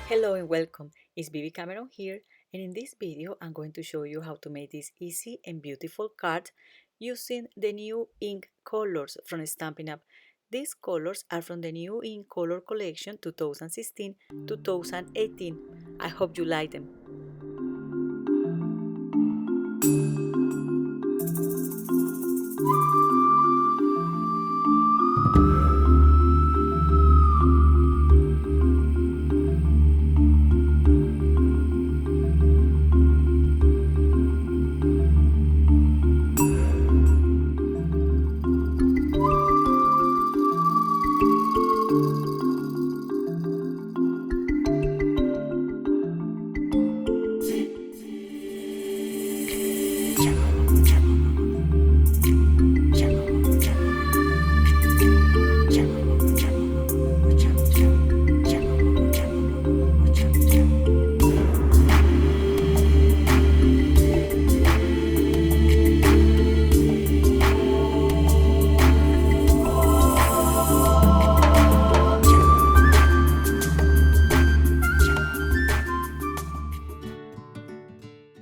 Hello and welcome, it's Bibi Cameron here, and in this video I'm going to show you how to make this easy and beautiful card using the new ink colors from Stampin' Up. These colors are from the new ink color collection 2016-2018. I hope you like them.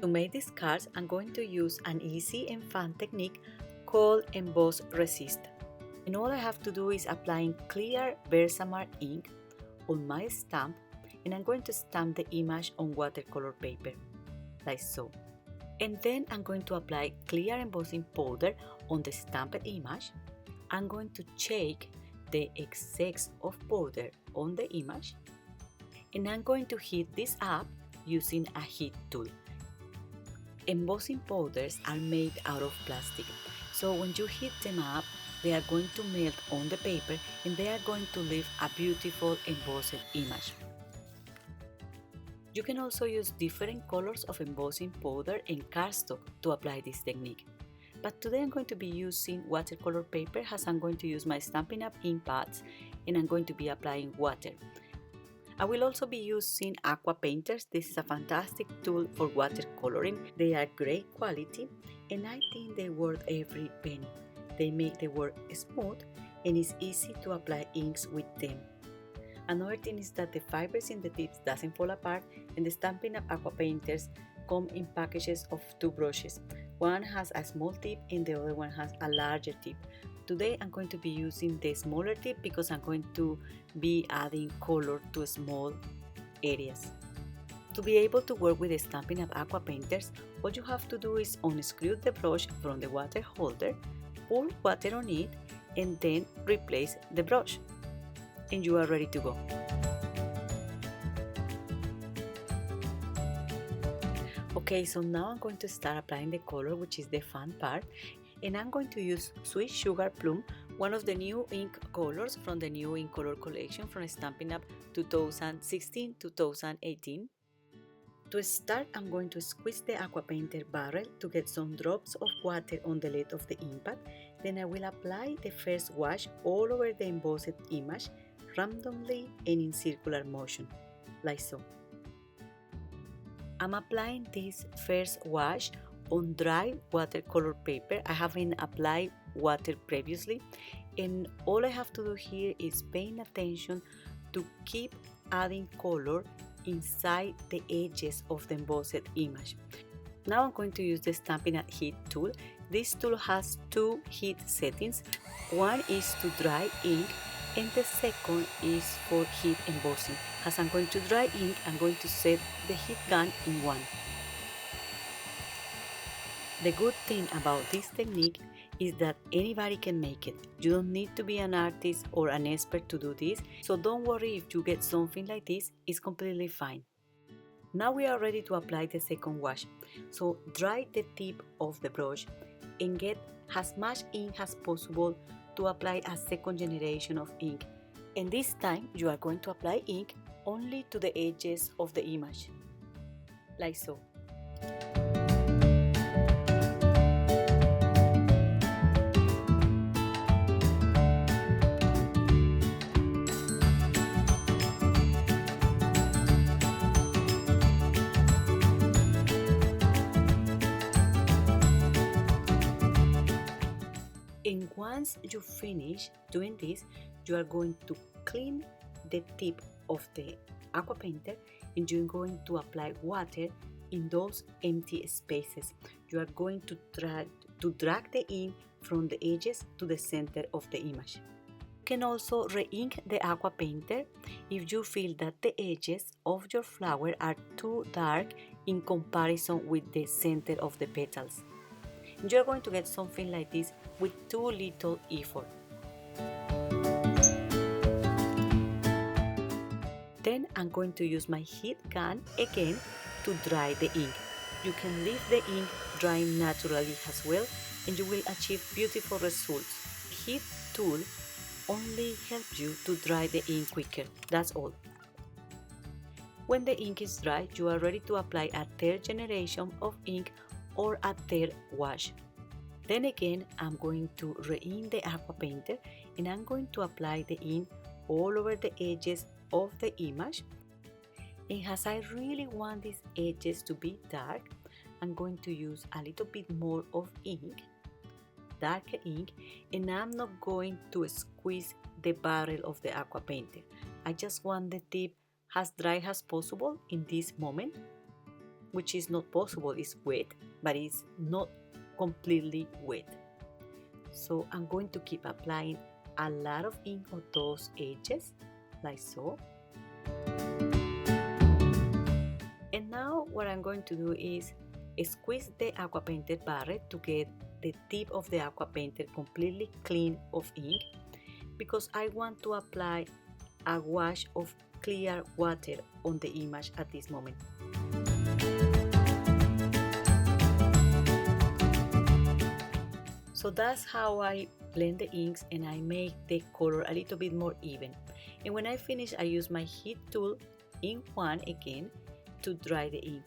To make these cards, I'm going to use an easy and fun technique called Emboss Resist. And all I have to do is applying clear Versamark ink on my stamp, and I'm going to stamp the image on watercolor paper, like so. And then I'm going to apply clear embossing powder on the stamped image. I'm going to shake the excess of powder on the image, and I'm going to heat this up using a heat tool. Embossing powders are made out of plastic, so when you heat them up, they are going to melt on the paper and they are going to leave a beautiful embossed image. You can also use different colors of embossing powder and cardstock to apply this technique. But today I'm going to be using watercolor paper as I'm going to use my Stampin' Up ink pads and I'm going to be applying water. I will also be using aquapainters. This is a fantastic tool for watercoloring. They are great quality and I think they're worth every penny. They make the work smooth and it's easy to apply inks with them. Another thing is that the fibers in the tips doesn't fall apart, and the Stampin' Up aquapainters come in packages of 2 brushes. One has a small tip and the other one has a larger tip. Today I'm going to be using the smaller tip because I'm going to be adding color to small areas. To be able to work with the Stampin' Up aqua painters, all you have to do is unscrew the brush from the water holder, pour water on it, and then replace the brush. And you are ready to go. Okay, so now I'm going to start applying the color, which is the fun part. And I'm going to use Sweet Sugar Plum, one of the new ink colors from the new ink color collection from Stampin' Up 2016-2018. To start, I'm going to squeeze the aqua painter barrel to get some drops of water on the lid of the ink pad. Then I will apply the first wash all over the embossed image, randomly and in circular motion, like so. I'm applying this first wash on dry watercolor paper. I haven't applied water previously, and all I have to do here is paying attention to keep adding color inside the edges of the embossed image. Now I'm going to use the Stampin' Up heat tool. This tool has 2 heat settings. One is to dry ink and the second is for heat embossing. As I'm going to dry ink, I'm going to set the heat gun in 1. The good thing about this technique is that anybody can make it. You don't need to be an artist or an expert to do this, so don't worry if you get something like this, it's completely fine. Now we are ready to apply the second wash. So dry the tip of the brush and get as much ink as possible to apply a second generation of ink. And this time you are going to apply ink only to the edges of the image, like so. And once you finish doing this, you are going to clean the tip of the aqua painter and you're going to apply water in those empty spaces. You are going to drag the ink from the edges to the center of the image. You can also re-ink the aqua painter if you feel that the edges of your flower are too dark in comparison with the center of the petals. You're going to get something like this with too little effort. Then I'm going to use my heat gun again to dry the ink. You can leave the ink drying naturally as well and you will achieve beautiful results. Heat tool only helps you to dry the ink quicker, that's all. When the ink is dry, you are ready to apply a third generation of ink or a third wash. Then again, I'm going to re-ink the aqua painter and I'm going to apply the ink all over the edges of the image. And as I really want these edges to be dark, I'm going to use a little bit more of ink, darker ink, and I'm not going to squeeze the barrel of the aqua painter. I just want the tip as dry as possible in this moment, which is not possible, it's wet, but it's not completely wet. So I'm going to keep applying a lot of ink on those edges, like so. And now what I'm going to do is squeeze the aqua painter barrel to get the tip of the aqua painter completely clean of ink, because I want to apply a wash of clear water on the image at this moment. So that's how I blend the inks and I make the color a little bit more even. And when I finish, I use my heat tool in one again to dry the ink.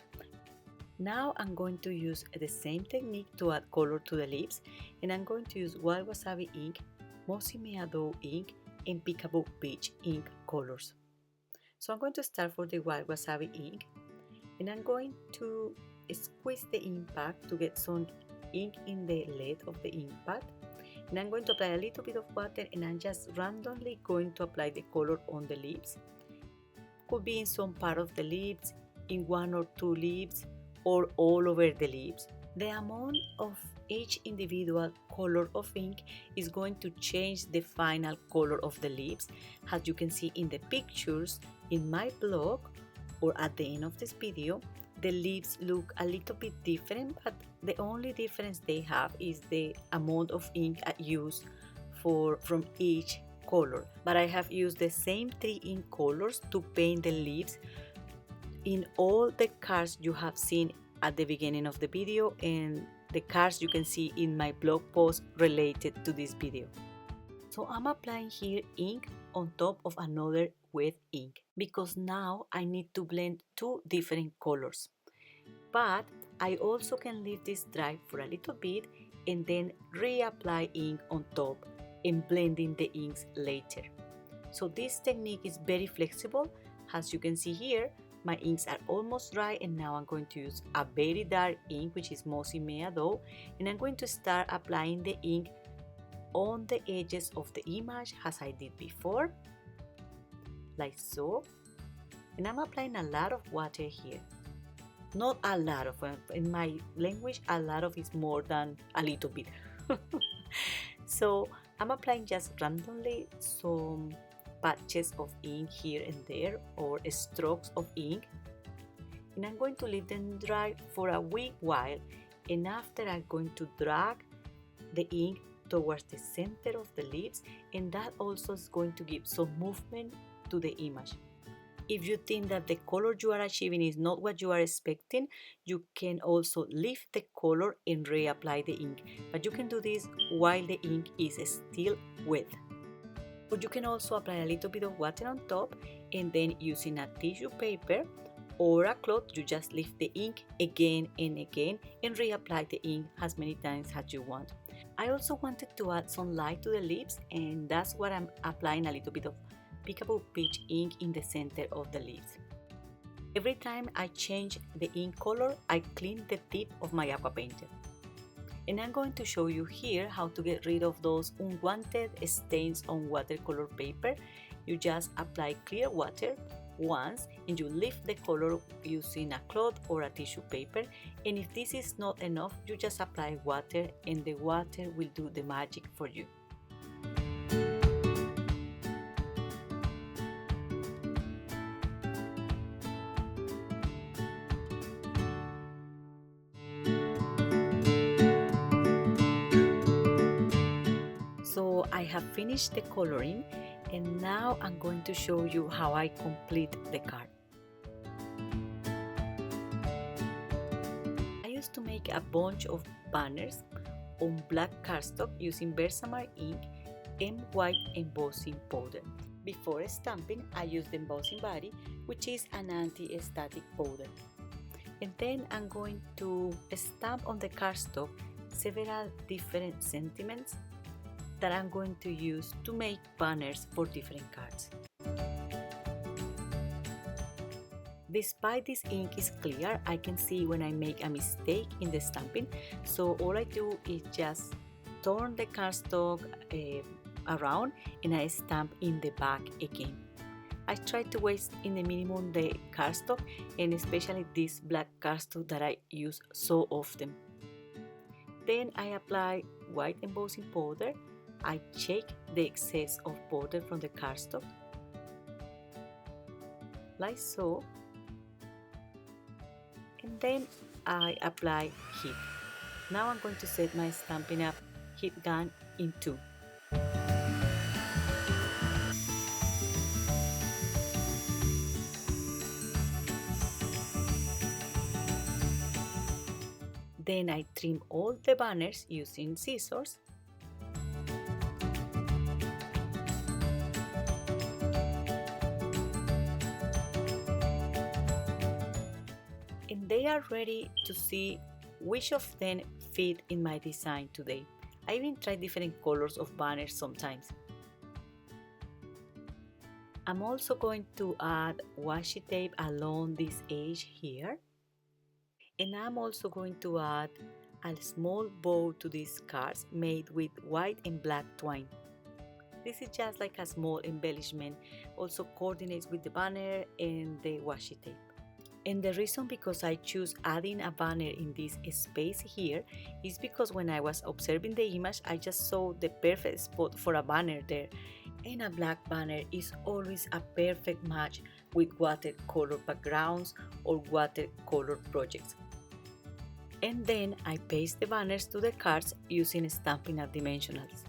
Now I'm going to use the same technique to add color to the lips, and I'm going to use Wild Wasabi ink, Mossy Meadow ink, and Peekaboo Peach ink colors. So I'm going to start for the Wild Wasabi ink, and I'm going to squeeze the ink pack to get some ink in the lid of the ink pad. And I'm going to apply a little bit of water, and I'm just randomly going to apply the color on the lips. Could be in some part of the lips, in one or two lips, or all over the lips. The amount of each individual color of ink is going to change the final color of the lips. As you can see in the pictures in my blog or at the end of this video, the lips look a little bit different, but the only difference they have is the amount of ink I use from each color. But I have used the same 3 ink colors to paint the lips in all the cards you have seen at the beginning of the video and the cards you can see in my blog post related to this video. So I'm applying here ink on top of another wet ink because now I need to blend 2 different colors. But I also can leave this dry for a little bit and then reapply ink on top and blending the inks later. So this technique is very flexible. As you can see here, my inks are almost dry, and now I'm going to use a very dark ink, which is Mossy Meadow, and I'm going to start applying the ink on the edges of the image as I did before, like so. And I'm applying a lot of water here. Not a lot of, in my language, a lot of is more than a little bit. So I'm applying just randomly some patches of ink here and there, or strokes of ink, and I'm going to leave them dry for a wee while, and after I'm going to drag the ink towards the center of the lips, and that also is going to give some movement to the image. If you think that the color you are achieving is not what you are expecting, you can also leave the color and reapply the ink, but you can do this while the ink is still wet. But you can also apply a little bit of water on top, and then using a tissue paper or a cloth, you just leave the ink again and again and reapply the ink as many times as you want. I also wanted to add some light to the lips, and that's what I'm applying a little bit of Peekaboo Peach ink in the center of the lips. Every time I change the ink color, I clean the tip of my aqua painter. And I'm going to show you here how to get rid of those unwanted stains on watercolor paper. You just apply clear water once and you lift the color using a cloth or a tissue paper, and if this is not enough, you just apply water and the water will do the magic for you. So I have finished the coloring and now I'm going to show you how I complete the card. I used to make a bunch of banners on black cardstock using Versamark ink and white embossing powder. Before stamping, I used the embossing body, which is an anti-static powder. And then I'm going to stamp on the cardstock several different sentiments that I'm going to use to make banners for different cards. Despite this ink is clear, I can see when I make a mistake in the stamping, so all I do is just turn the cardstock around and I stamp in the back again. I try to waste in the minimum the cardstock, and especially this black cardstock that I use so often. Then I apply white embossing powder. I check the excess of powder from the cardstock, like so, and then I apply heat. Now I'm going to set my Stampin' Up! Heat gun in 2. Then I trim all the banners using scissors. And they are ready to see which of them fit in my design today. I even try different colors of banners sometimes. I'm also going to add washi tape along this edge here. And I'm also going to add a small bow to these cards made with white and black twine. This is just like a small embellishment, also coordinates with the banner and the washi tape. And the reason because I choose adding a banner in this space here is because when I was observing the image, I just saw the perfect spot for a banner there. And a black banner is always a perfect match with watercolor backgrounds or watercolor projects. And then I paste the banners to the cards using Stampin' Up! Dimensionals.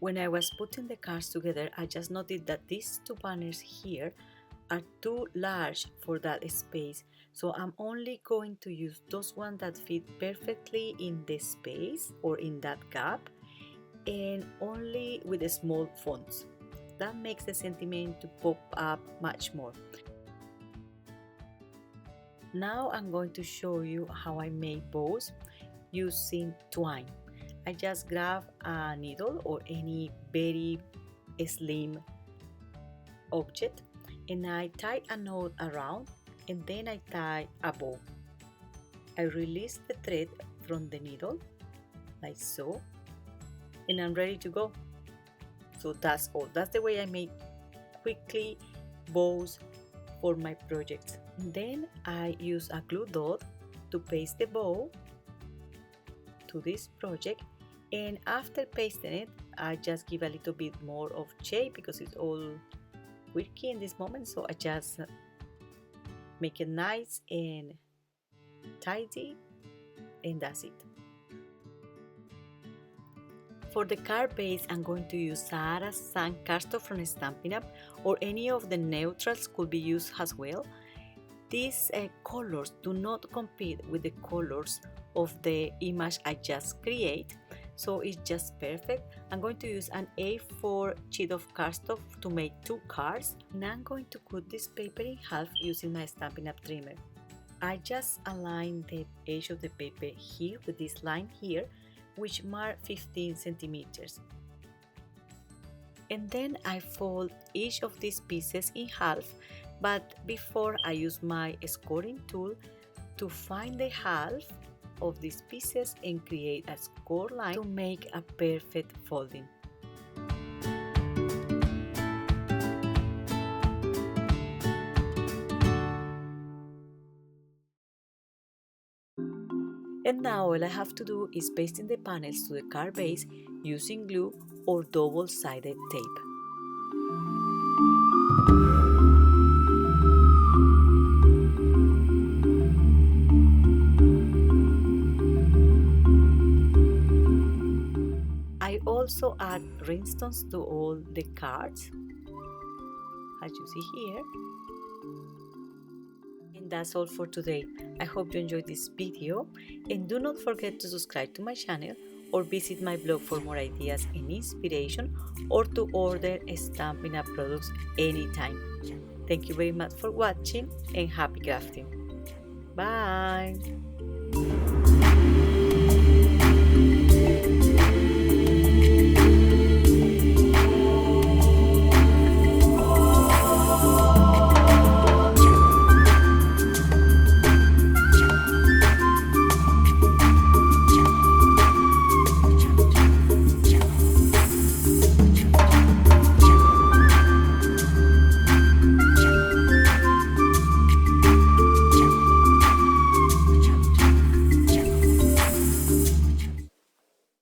When I was putting the cards together, I just noticed that these two banners here are too large for that space, so I'm only going to use those ones that fit perfectly in the space or in that gap, and only with the small fonts. That makes the sentiment to pop up much more. Now I'm going to show you how I make bows using twine. I just grab a needle or any very slim object and I tie a knot around, and then I tie a bow. I release the thread from the needle like so, and I'm ready to go. So that's all. That's the way I make quickly bows for my projects. And then I use a glue dot to paste the bow to this project, and after pasting it I just give a little bit more of shape because it's all quirky in this moment, so I just make it nice and tidy, and that's it. For the card base, I'm going to use Sahara Sand cardstock from Stampin' Up! Or any of the neutrals could be used as well. These colors do not compete with the colors of the image I just create, so it's just perfect. I'm going to use an A4 sheet of cardstock to make 2 cards, and I'm going to cut this paper in half using my Stampin' Up! Trimmer. I just align the edge of the paper here with this line here, which mark 15 centimeters. And then I fold each of these pieces in half, but before I use my scoring tool to find the half of these pieces and create a score line to make a perfect folding. And now all I have to do is pasting the panels to the card base using glue or double-sided tape. I also add rhinestones to all the cards, as you see here. And that's all for today. I hope you enjoyed this video, and do not forget to subscribe to my channel or visit my blog for more ideas and inspiration, or to order Stampin' Up! Products anytime. Thank you very much for watching and happy crafting. Bye!